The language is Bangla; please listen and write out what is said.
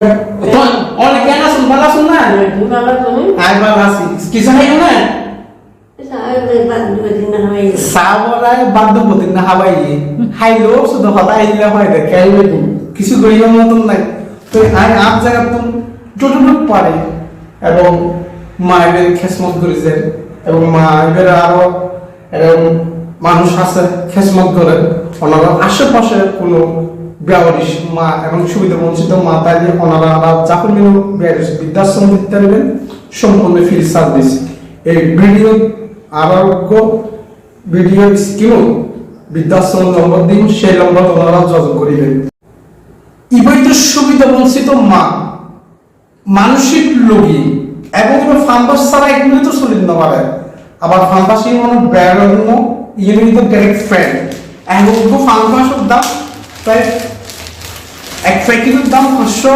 অনেক জ্ঞান আসুন ভালো আসুন না আয় ভালো আছি কিছু খাইও না সাবলায় বাধ্য প্রতিদিন না হাবাই খাইলেও শুধু হতাই দিলে হয় খাইলে কিছু করিও মতন নাই তো আয় আপ জায়গা তুমি যতটুক পারে এবং মায়ের খেসমত করেছেন এবং মায়ের আরো এরকম মানুষ আছে খেসমত করে ওনারা আশেপাশে কোনো ব্যবহারিক মা এবং সুবিধা বঞ্চিত মা তাইলে ওনারা যখন বৃদ্ধাশ্রম দিতে পারবেন সম্পূর্ণ ফ্রি সার্ভিস এই ভিডিও আরোগ্য ভিডিও স্কিমও বৃদ্ধাশ্রম নম্বর দিন সেই নম্বর ওনারা যোগাযোগ করিবেন ইবৈত সুবিধা বঞ্চিত মা মানসিক রোগী এবং ফান্ডাস ছাড়া এগুলো তো চলিত না পারে আবার ফান্ডাসি মানে ব্যারণ্য ইয়ে তো ডাইরেক্ট ফ্রেন্ড এবং ফান্ডাসের দাম প্রায় এক প্যাকেটের দাম 500